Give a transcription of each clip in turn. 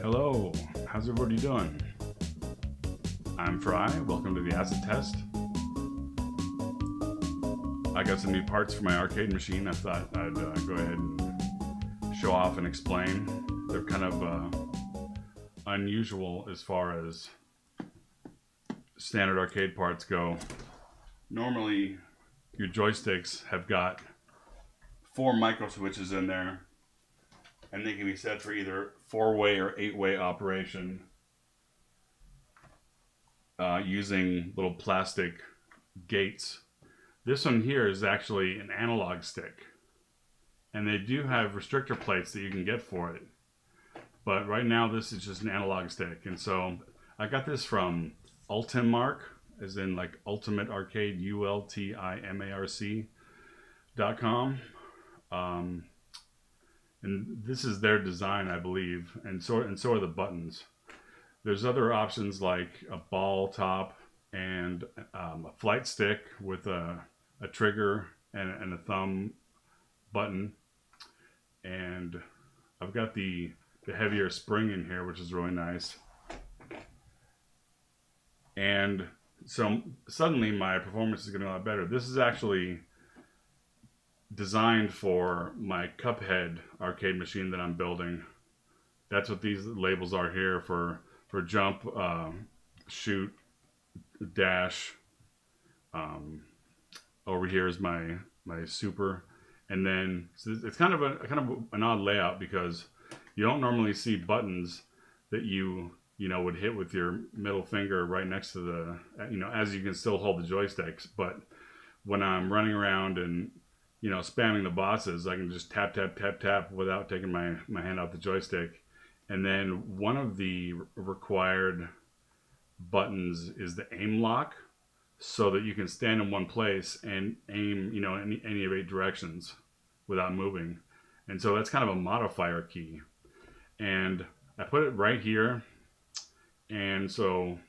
Hello, how's everybody doing? I'm Fry, welcome to the acid test. I got some new parts for my arcade machine. I thought I'd go ahead and show off and explain. They're kind of unusual as far as standard arcade parts go. Normally, your joysticks have got 4 microswitches in there, and they can be set for either 4-way or 8-way operation using little plastic gates. This one here is actually an analog stick, and they do have restrictor plates that you can get for it, but right now this is just an analog stick. And so I got this from Ultimarc, as in like Ultimate Arcade, ULTIMARC.com. And this is their design, I believe, and so are the buttons. There's other options like a ball top and a flight stick with a trigger and a thumb button. And I've got the heavier spring in here, which is really nice. And so suddenly my performance is getting a lot better. This is actually designed for my Cuphead arcade machine that I'm building. That's what these labels are here for jump, shoot, dash. Over here is my super, and then so it's kind of an odd layout because you don't normally see buttons that you would hit with your middle finger right next to the as you can still hold the joysticks. But when I'm running around and spamming the bosses, I can just tap, tap, tap, tap without taking my hand off the joystick. And then one of the required buttons is the aim lock, so that you can stand in one place and aim, in any of 8 directions without moving. And so that's kind of a modifier key. And I put it right here. And so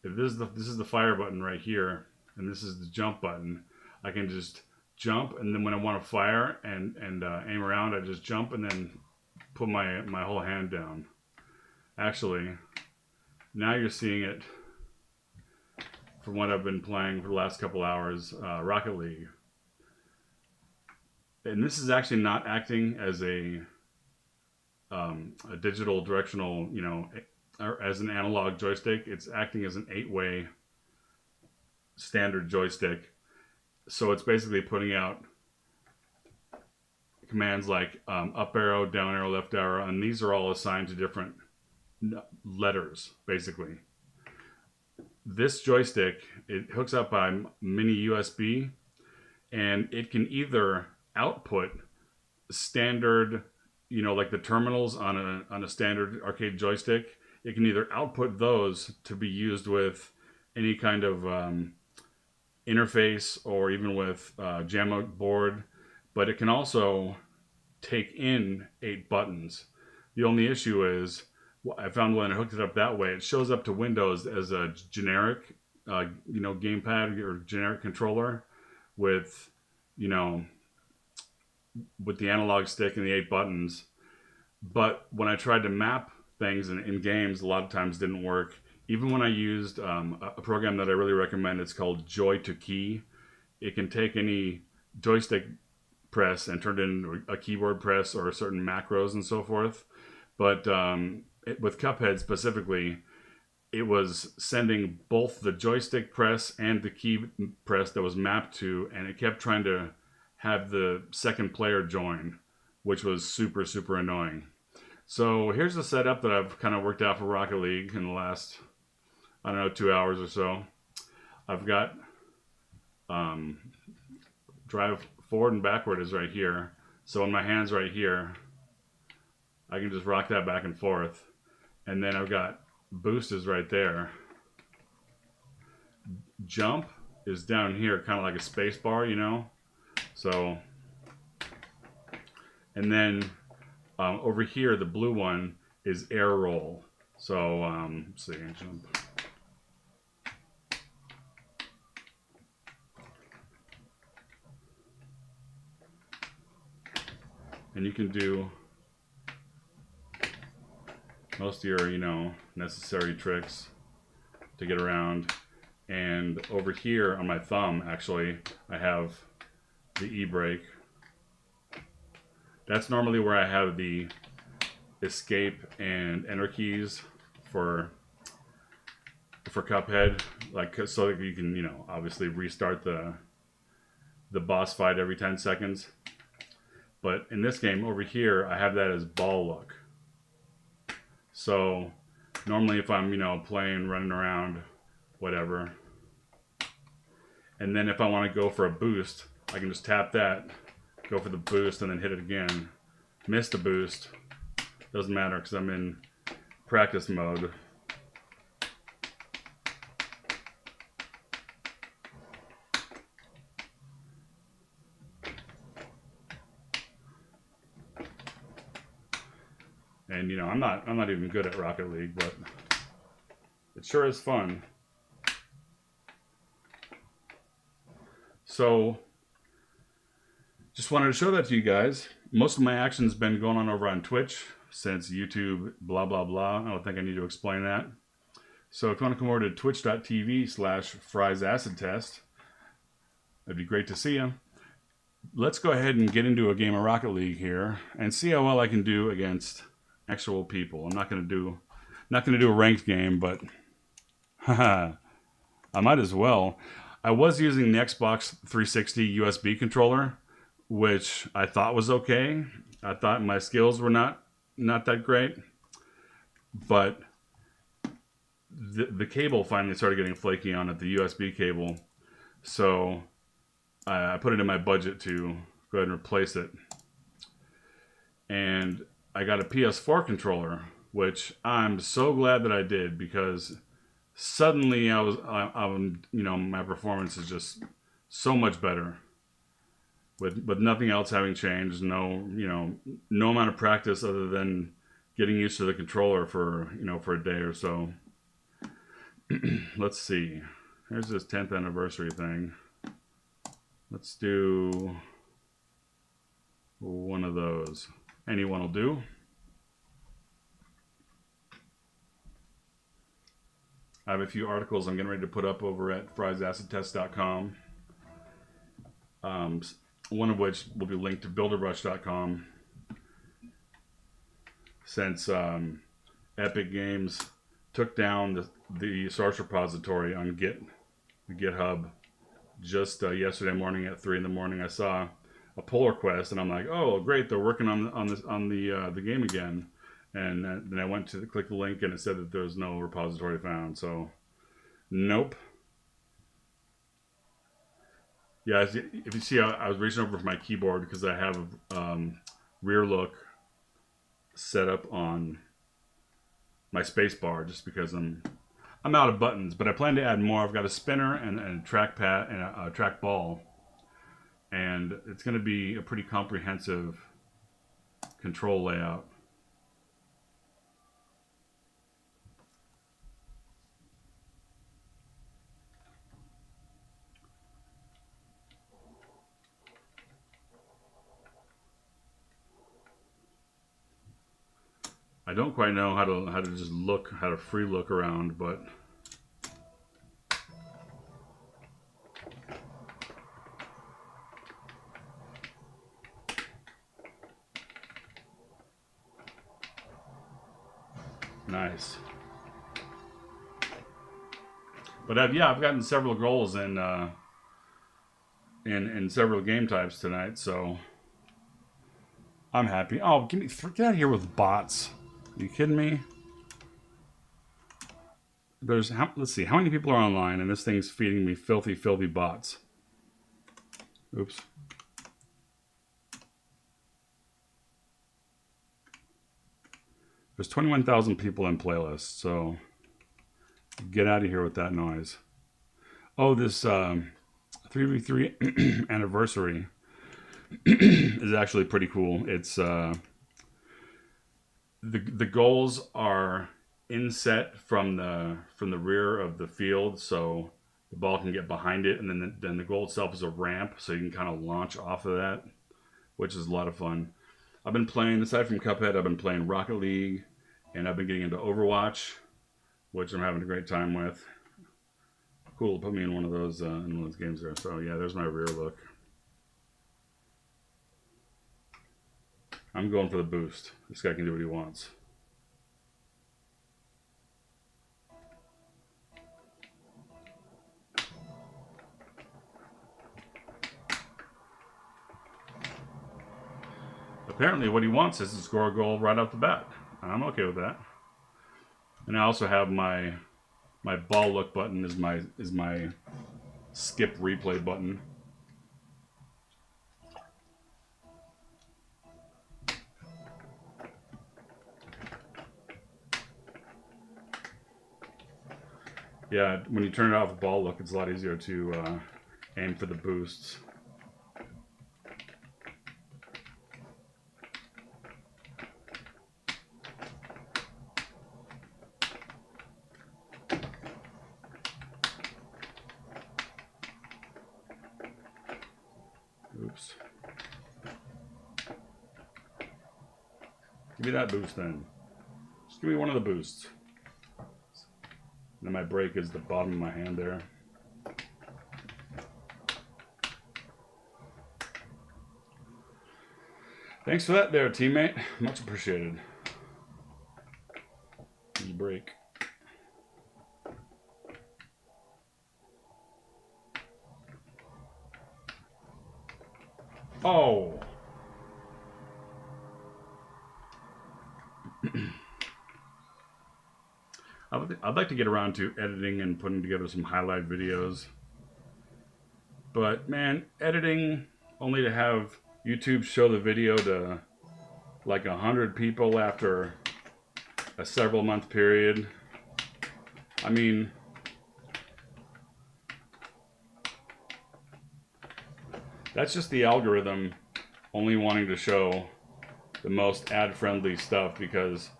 if this is the fire button right here, and this is the jump button, I can just jump, and then when I want to fire and aim around, I just jump and then put my whole hand down. Actually, now you're seeing it from what I've been playing for the last couple hours, Rocket League. And this is actually not acting as a digital directional, or as an analog joystick. It's acting as an 8-way standard joystick. So it's basically putting out commands like up arrow, down arrow, left arrow, and these are all assigned to different letters, basically. This joystick, it hooks up by mini USB, and it can either output standard, like the terminals on a standard arcade joystick. It can either output those to be used with any kind of interface or even with Jamboard, but it can also take in 8 buttons. The only issue is, I found when I hooked it up that way, it shows up to Windows as a generic, gamepad or generic controller with, with the analog stick and the 8 buttons. But when I tried to map things in games, a lot of times didn't work. Even when I used a program that I really recommend, it's called Joy2Key. It can take any joystick press and turn it into a keyboard press or certain macros and so forth. But with Cuphead specifically, it was sending both the joystick press and the key press that was mapped to, and it kept trying to have the second player join, which was super, super annoying. So here's the setup that I've kind of worked out for Rocket League in the last, 2 hours or so. I've got drive forward and backward is right here. So when my hand's right here, I can just rock that back and forth. And then I've got boost is right there. Jump is down here, kind of like a space bar, So, and then over here, the blue one is air roll. So, let's see, jump. And you can do most of your, you know, necessary tricks to get around. And over here on my thumb, actually, I have the E-brake. That's normally where I have the escape and enter keys for Cuphead, like so that you can, you know, obviously restart the boss fight every 10 seconds. But in this game over here, I have that as ball look. So normally if I'm, you know, playing, running around, whatever, and then if I want to go for a boost, I can just tap that, go for the boost, and then hit it again. Miss the boost. Doesn't matter because I'm in practice mode. And you know, I'm not even good at Rocket League, but it sure is fun. So just wanted to show that to you guys. Most of my action's been going on over on Twitch since YouTube blah blah blah. I don't think I need to explain that. So if you want to come over to twitch.tv/FriesAcidTest, it'd be great to see you. Let's go ahead and get into a game of Rocket League here and see how well I can do against actual people. I'm not going to do a ranked game, but haha, I might as well. I was using the Xbox 360 USB controller, which I thought was okay. I thought my skills were not that great, but the cable finally started getting flaky on it, the USB cable. So I put it in my budget to go ahead and replace it. And I got a PS4 controller, which I'm so glad that I did, because suddenly I'm you know, my performance is just so much better. With nothing else having changed, no, you know, no amount of practice other than getting used to the controller for, you know, for a day or so. Let's see. Here's this 10th anniversary thing. Let's do one of those. Anyone will do. I have a few articles I'm getting ready to put up over at friesacidtest.com. One of which will be linked to builderrush.com, since Epic Games took down the source repository on GitHub just yesterday morning at 3 in the morning. I saw a pull request and I'm like, oh great, they're working on the game again. And then I went to click the link and it said that there's no repository found. So nope. Yeah, if you see, I was reaching over for my keyboard because I have rear look set up on my space bar, just because I'm out of buttons. But I plan to add more. I've got a spinner and a trackpad and a trackball, and it's going to be a pretty comprehensive control layout. I don't quite know how to just look, how to free look around, but nice. But I've gotten several goals in several game types tonight, so I'm happy. Oh, get out of here with bots. Are you kidding me? Let's see, how many people are online, and this thing's feeding me filthy bots. Oops. There's 21,000 people in playlists, so get out of here with that noise. Oh, this 3v3 anniversary is actually pretty cool. It's the goals are inset from the rear of the field, so the ball can get behind it, and then the goal itself is a ramp, so you can kind of launch off of that, which is a lot of fun. I've been playing, aside from Cuphead, I've been playing Rocket League And I've been getting into Overwatch, which I'm having a great time with. Cool, put me in one of those games there. So yeah, there's my rear look. I'm going for the boost. This guy can do what he wants. Apparently what he wants is to score a goal right off the bat. I'm okay with that. And I also have my ball look button is my skip replay button. Yeah, when you turn it off the ball look, it's a lot easier to aim for the boosts. Oops. Give me that boost then. Just give me one of the boosts. And then my brake is the bottom of my hand there. Thanks for that there, teammate. Much appreciated. E-brake. Oh! I'd like to get around to editing and putting together some highlight videos. But man, editing only to have YouTube show the video to like 100 people after a several month period. I mean, that's just the algorithm only wanting to show the most ad-friendly stuff because,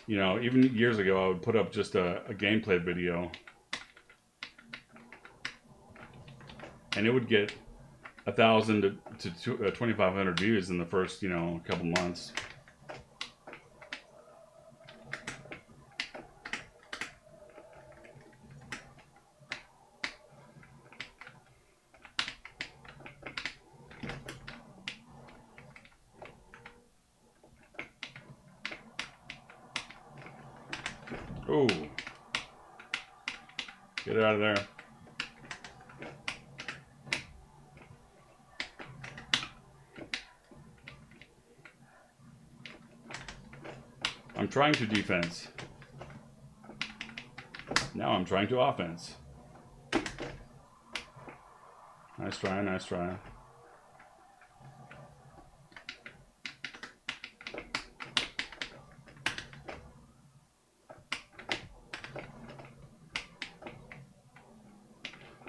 you know, even years ago I would put up just a gameplay video and it would get 1,000 to 2,500 views in the first, you know, couple months. Oh, get it out of there. I'm trying to defense. Now I'm trying to offense. Nice try, nice try.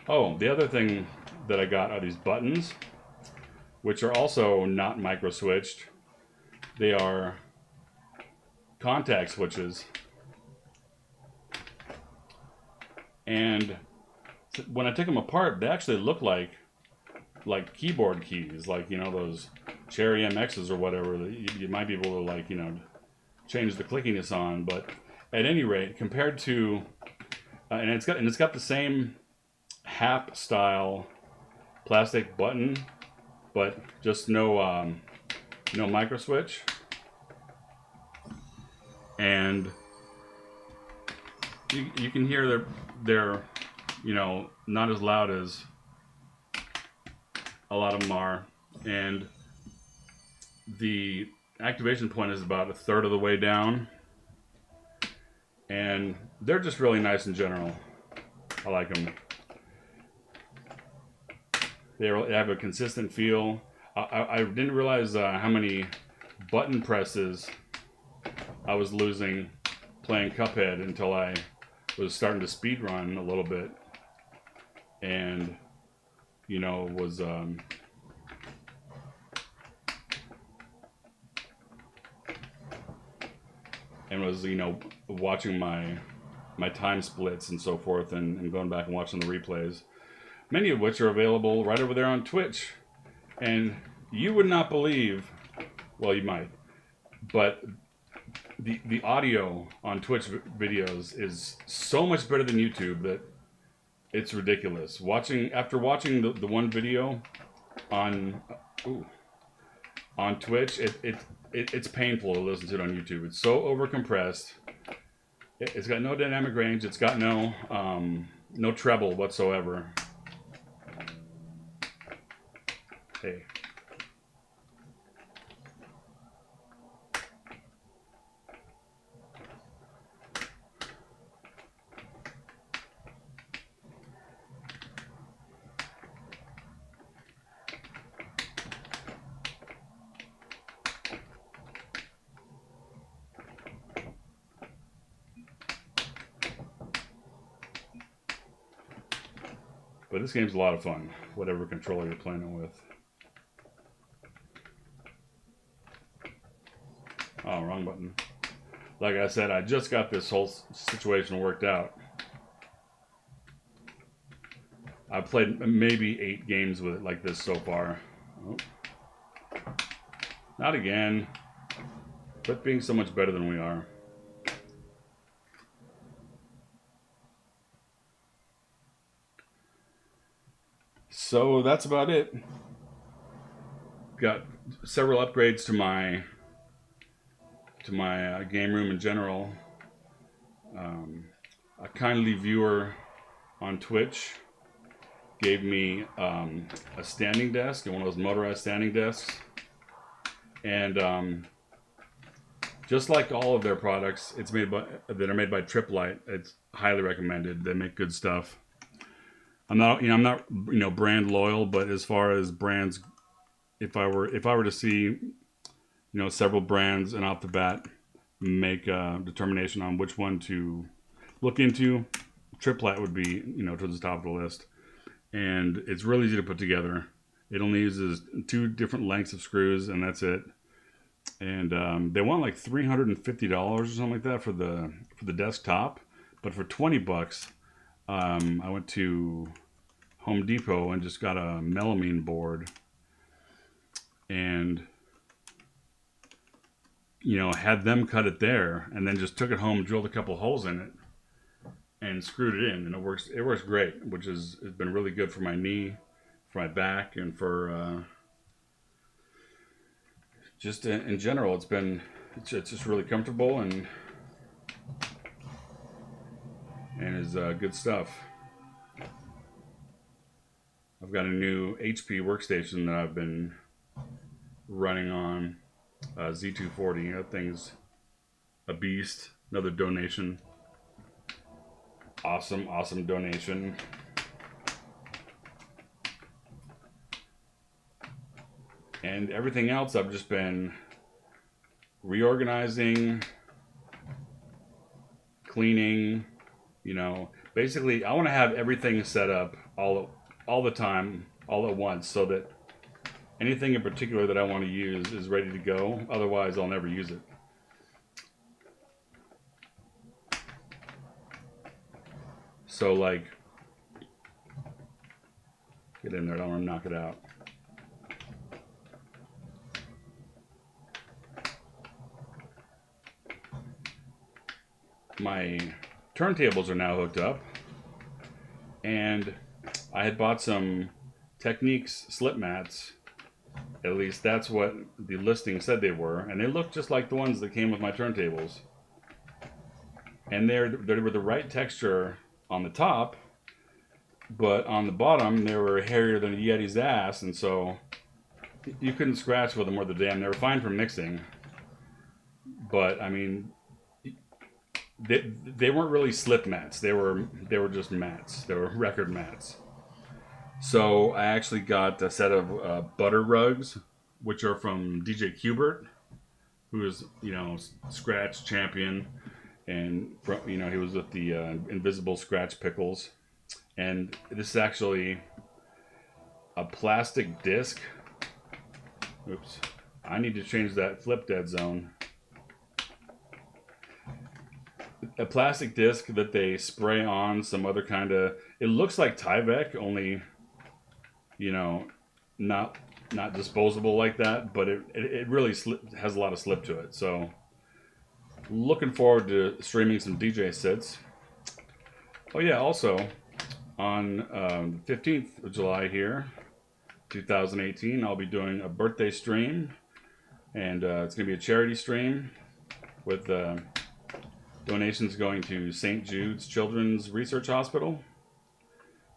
Oh, the other thing that I got are these buttons, which are also not micro-switched. They are contact switches. And when I take them apart, they actually look like keyboard keys, like, you know, those Cherry MXs or whatever that you might be able to, like, you know, change the clickiness on. But at any rate, compared to, and it's got the same HAP style plastic button, but just no micro switch. And you can hear they're you know, not as loud as a lot of them are, and the activation point is about 1/3 of the way down, and they're just really nice in general. I like them. They have a consistent feel. I didn't realize how many button presses I was losing playing Cuphead until I was starting to speed run a little bit, and you know was and was, you know, watching my time splits and so forth, and going back and watching the replays, many of which are available right over there on Twitch. And you would not believe, well, you might, but the audio on Twitch videos is so much better than YouTube that it's ridiculous. After watching the one video on on Twitch, it's painful to listen to it on YouTube. It's so overcompressed. It's got no dynamic range. It's got no treble whatsoever. Hey. But this game's a lot of fun, whatever controller you're playing it with. Oh, wrong button. Like I said, I just got this whole situation worked out. I've played maybe 8 games with it like this so far. Oh. Not again. Quit being so much better than we are. So that's about it. Got several upgrades to my game room in general. A kindly viewer on Twitch gave me a standing desk, one of those motorized standing desks, and just like all of their products, that are made by Triplight. It's highly recommended. They make good stuff. I'm not brand loyal, but as far as brands, if I were to see several brands and off the bat make a determination on which one to look into, Triplight would be towards the top of the list. And it's really easy to put together. It only uses 2 different lengths of screws, and that's it. And they want like $350 or something like that for the desktop, but for $20, I went to Home Depot and just got a melamine board, and had them cut it there, and then just took it home, drilled a couple holes in it, and screwed it in, and it works great, which has been really good for my knee, for my back, and for just in general. It's just really comfortable and is good stuff. I've got a new HP workstation that I've been running on, Z240. That thing's a beast. Another donation. Awesome donation. And everything else I've just been reorganizing, cleaning, basically I want to have everything set up all the time, all at once, so that anything in particular that I want to use is ready to go. Otherwise, I'll never use it. So, like, get in there. I don't want to knock it out. My turntables are now hooked up, and I had bought some Techniques slip mats. At least that's what the listing said they were, and they look just like the ones that came with my turntables. And they were the right texture on the top, but on the bottom they were hairier than a Yeti's ass, and so you couldn't scratch with them worth a damn. They were fine for mixing, but I mean, they weren't really slip mats. They were just mats. They were record mats. So I actually got a set of butter rugs, which are from DJ Qbert, who is scratch champion, and he was with the Invisible Scratch Pickles. And this is actually a plastic disc. Oops, I need to change that flip dead zone. A plastic disc that they spray on some other kind of. It looks like Tyvek, only not disposable like that, but it really has a lot of slip to it. So looking forward to streaming some DJ sets. Oh yeah, also on the 15th of July here, 2018, I'll be doing a birthday stream, and it's going to be a charity stream with donations going to St. Jude's Children's Research Hospital.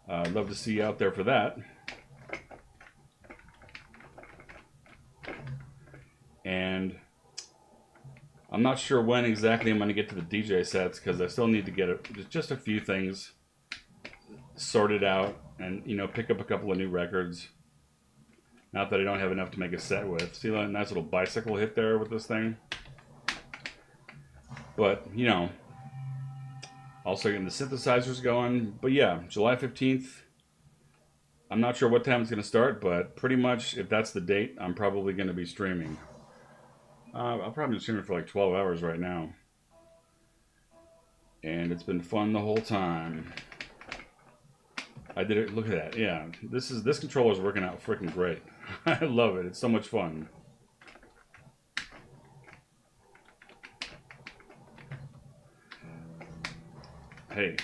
I'd love to see you out there for that. And I'm not sure when exactly I'm going to get to the DJ sets, because I still need to get just a few things sorted out and, you know, pick up a couple of new records. Not that I don't have enough to make a set with. See that nice little bicycle hit there with this thing? But, you know, also getting the synthesizers going. But yeah, July 15th. I'm not sure what time it's going to start, but pretty much if that's the date, I'm probably going to be streaming. I'll probably be streaming for like 12 hours right now. And it's been fun the whole time. I did it. Look at that. Yeah, this controller's working out freaking great. I love it. It's so much fun. Hey.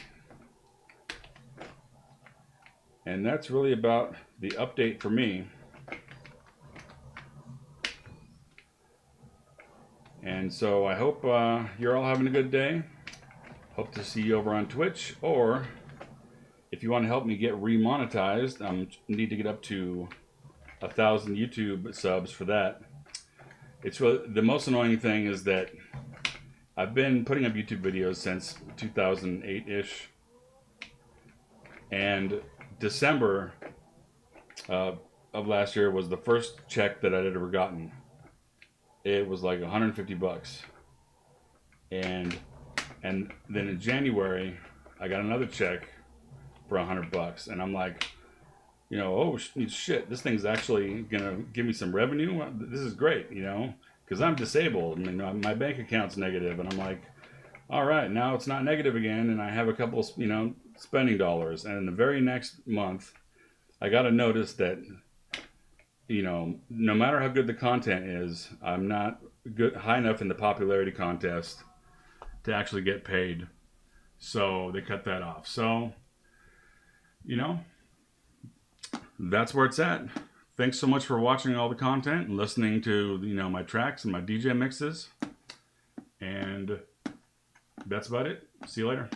And that's really about the update for me. And so I hope you're all having a good day. Hope to see you over on Twitch, or if you want to help me get remonetized, I need to get up to 1,000 YouTube subs for that. It's really, the most annoying thing is that I've been putting up YouTube videos since 2008-ish, and December of last year was the first check that I'd ever gotten. It was like 150 bucks. And then in January, I got another check for 100 bucks. And I'm like, you know, oh shit, this thing's actually gonna give me some revenue. This is great, you know, because I'm disabled. I mean, my bank account's negative, and I'm like, all right, now it's not negative again, and I have a couple, you know, spending dollars. And in the very next month, I got a notice that, you know, no matter how good the content is, I'm not high enough in the popularity contest to actually get paid. So they cut that off. So, you know, that's where it's at. Thanks so much for watching all the content and listening to, you know, my tracks and my DJ mixes. And that's about it. See you later.